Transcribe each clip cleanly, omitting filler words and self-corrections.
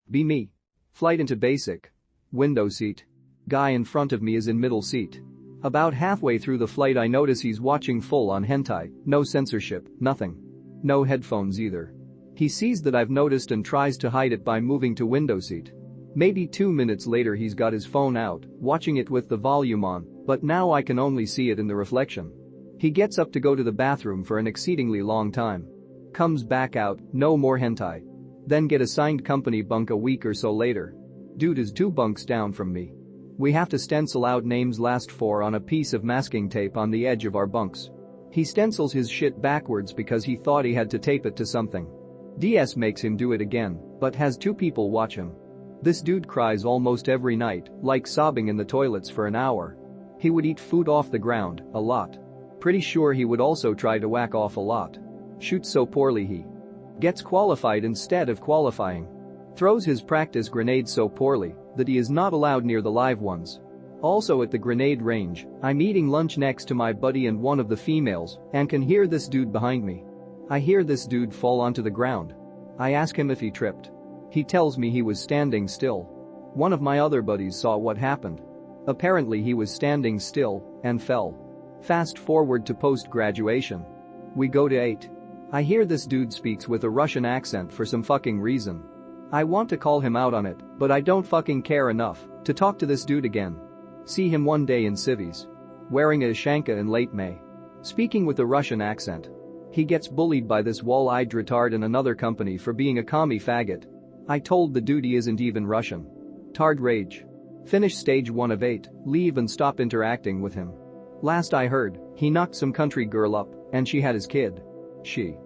Be me. Flight into basic. Window seat. Guy in front of me is in middle seat. About halfway through the flight I notice he's watching full-on hentai, no censorship, nothing. No headphones either. He sees that I've noticed and tries to hide it by moving to window seat. Maybe 2 minutes later he's got his phone out, watching it with the volume on, but now I can only see it in the reflection. He gets up to go to the bathroom for an exceedingly long time. Comes back out, no more hentai. Then get assigned company bunk a week or so later. Dude is 2 bunks down from me. We have to stencil out names last 4 on a piece of masking tape on the edge of our bunks. He stencils his shit backwards because he thought he had to tape it to something. DS makes him do it again, but has 2 people watch him. This dude cries almost every night, like sobbing in the toilets for an hour. He would eat food off the ground, a lot. Pretty sure he would also try to whack off a lot. Shoots so poorly he gets qualified instead of qualifying. Throws his practice grenades so poorly that he is not allowed near the live ones. Also at the grenade range, I'm eating lunch next to my buddy and one of the females and can hear this dude behind me. I hear this dude fall onto the ground. I ask him if he tripped. He tells me he was standing still. One of my other buddies saw what happened. Apparently he was standing still and fell. Fast forward to post-graduation. We go to 8. I hear this dude speaks with a Russian accent for some fucking reason. I want to call him out on it, but I don't fucking care enough to talk to this dude again. See him one day in civvies. Wearing a shanka in late May. Speaking with a Russian accent. He gets bullied by this wall-eyed retard in another company for being a commie faggot. I told the dude he isn't even Russian. Tard rage. Finish stage 1 of 8, leave and stop interacting with him. Last I heard, he knocked some country girl up and she had his kid. She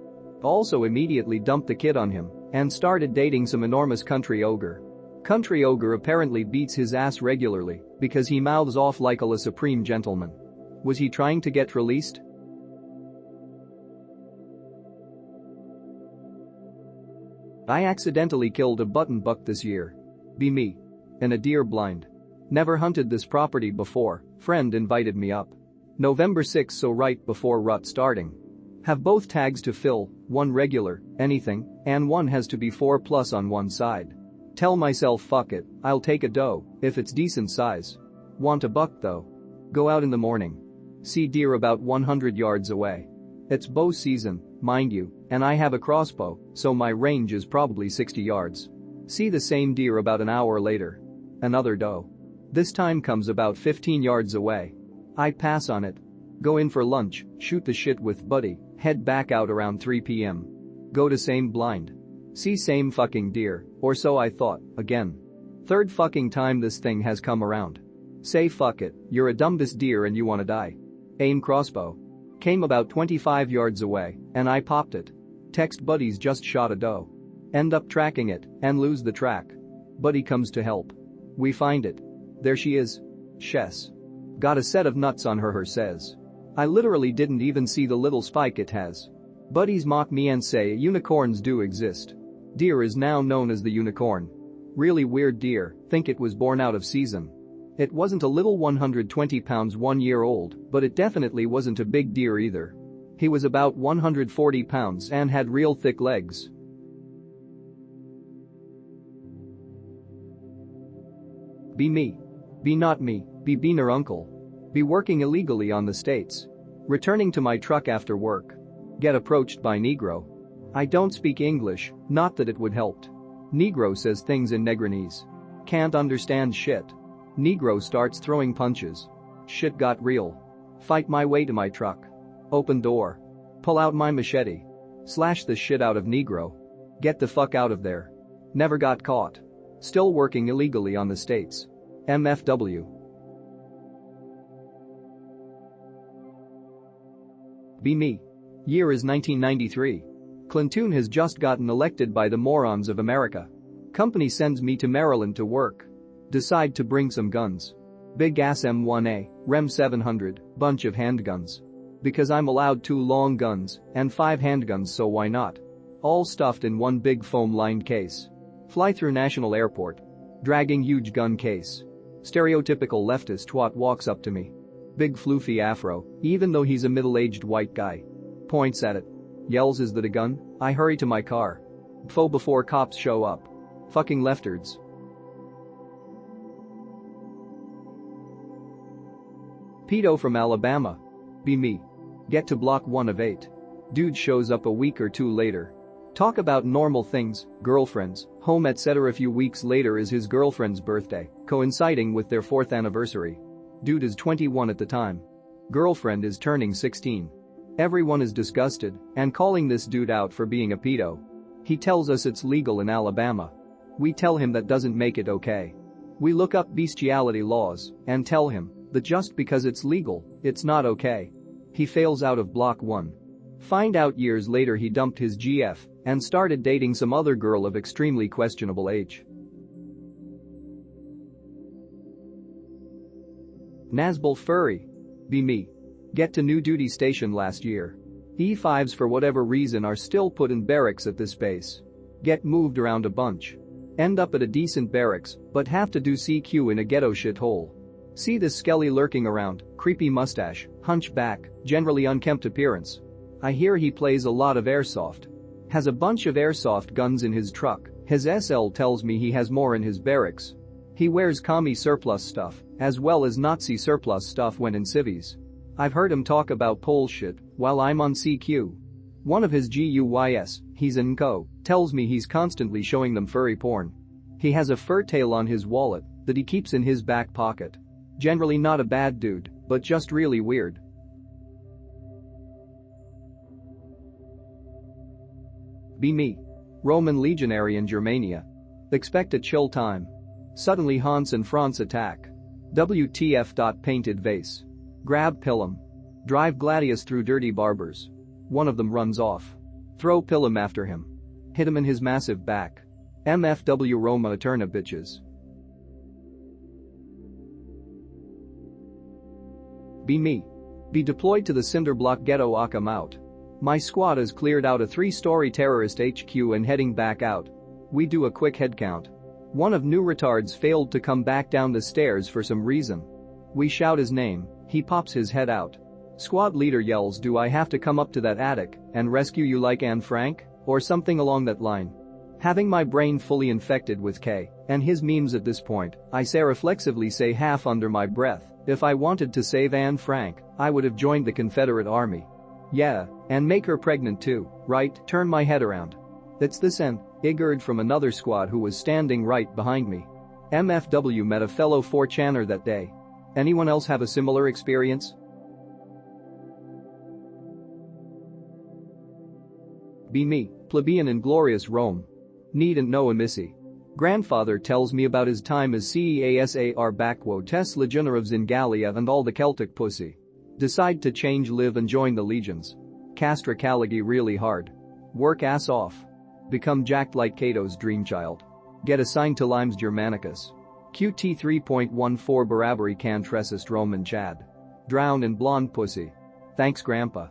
also immediately dumped the kid on him and started dating some enormous country ogre. Country ogre apparently beats his ass regularly because he mouths off like a supreme gentleman. Was he trying to get released? I accidentally killed a button buck this year. Be me. In a deer blind. Never hunted this property before, friend invited me up. November 6, so right before rut starting. Have both tags to fill, one regular, anything, and one has to be 4+ on one side. Tell myself fuck it, I'll take a doe, if it's decent size. Want a buck though. Go out in the morning. See deer about 100 yards away. It's bow season, mind you, and I have a crossbow, so my range is probably 60 yards. See the same deer about an hour later. Another doe. This time comes about 15 yards away. I pass on it. Go in for lunch, shoot the shit with buddy, head back out around 3 p.m. Go to same blind. See same fucking deer, or so I thought, again. Third fucking time this thing has come around. Say fuck it, you're a dumbest deer and you wanna die. Aim crossbow. Came about 25 yards away, and I popped it. Text buddies just shot a doe. End up tracking it, and lose the track. Buddy comes to help. We find it. There she is. Shess. Got a set of nuts on her says. I literally didn't even see the little spike it has. Buddies mock me and say unicorns do exist. Deer is now known as the unicorn. Really weird deer, think it was born out of season. It wasn't a little 120 pounds 1 year old, but it definitely wasn't a big deer either. He was about 140 pounds and had real thick legs. Be me. Be not me, be beaner uncle. Be working illegally on the states. Returning to my truck after work. Get approached by Negro. I don't speak English, not that it would help. Negro says things in Negrinese. Can't understand shit. Negro starts throwing punches. Shit got real. Fight my way to my truck. Open door. Pull out my machete. Slash the shit out of Negro. Get the fuck out of there. Never got caught. Still working illegally on the states. MFW. Be me. Year is 1993. Clinton has just gotten elected by the morons of America. Company sends me to Maryland to work. Decide to bring some guns. Big ass M1A, Rem 700, bunch of handguns. Because I'm allowed 2 long guns and 5 handguns, so why not? All stuffed in one big foam-lined case. Fly through National Airport. Dragging huge gun case. Stereotypical leftist twat walks up to me. Big floofy afro, even though he's a middle-aged white guy. Points at it. Yells, "Is that a gun?" I hurry to my car. Before cops show up. Fucking leftards. Pedo from Alabama. Be me. Get to block 1 of 8. Dude shows up a week or 2 later. Talk about normal things, girlfriends, home etc. A few weeks later is his girlfriend's birthday, coinciding with their 4th anniversary. Dude is 21 at the time. Girlfriend is turning 16. Everyone is disgusted and calling this dude out for being a pedo. He tells us it's legal in Alabama. We tell him that doesn't make it okay. We look up bestiality laws and tell him that just because it's legal, it's not okay. He fails out of block 1. Find out years later he dumped his GF and started dating some other girl of extremely questionable age. Nazbul Furry. Be me. Get to new duty station last year. E5s for whatever reason are still put in barracks at this base. Get moved around a bunch. End up at a decent barracks, but have to do CQ in a ghetto shithole. See this skelly lurking around, creepy mustache, hunchback, generally unkempt appearance. I hear he plays a lot of airsoft. Has a bunch of airsoft guns in his truck. His SL tells me he has more in his barracks. He wears commie surplus stuff, as well as Nazi surplus stuff when in civvies. I've heard him talk about pole shit while I'm on CQ. One of his GUYS, he's in NCO, tells me he's constantly showing them furry porn. He has a fur tail on his wallet that he keeps in his back pocket. Generally not a bad dude, but just really weird. Be me. Roman legionary in Germania. Expect a chill time. Suddenly Hans and Franz attack. WTF. Painted vase. Grab Pilum. Drive Gladius through dirty barbers. One of them runs off. Throw Pilum after him. Hit him in his massive back. MFW Roma Eterna bitches. Be me. Be deployed to the Cinderblock ghetto. I'm out. My squad has cleared out a 3-story terrorist HQ and heading back out. We do a quick head count. One of new retards failed to come back down the stairs for some reason. We shout his name, he pops his head out. Squad leader yells, "Do I have to come up to that attic and rescue you like Anne Frank?" or something along that line. Having my brain fully infected with K and his memes at this point, I say reflexively say half under my breath, if I wanted to save Anne Frank, I would have joined the Confederate Army. Yeah, and make her pregnant too, right? Turn my head around. That's this N. Igard from another squad who was standing right behind me. MFW met a fellow 4chaner that day. Anyone else have a similar experience? Be me, plebeian in glorious Rome. Needn't know a missy. Grandfather tells me about his time as CEASAR backwo Tesla Generovs in Gallia and all the Celtic pussy. Decide to change live and join the legions. Castra Caligari really hard. Work ass off. Become jacked like Cato's dream child. Get assigned to Limes Germanicus. QT 3.14 Barabari Cantresist Roman Chad. Drown in blonde pussy. Thanks grandpa.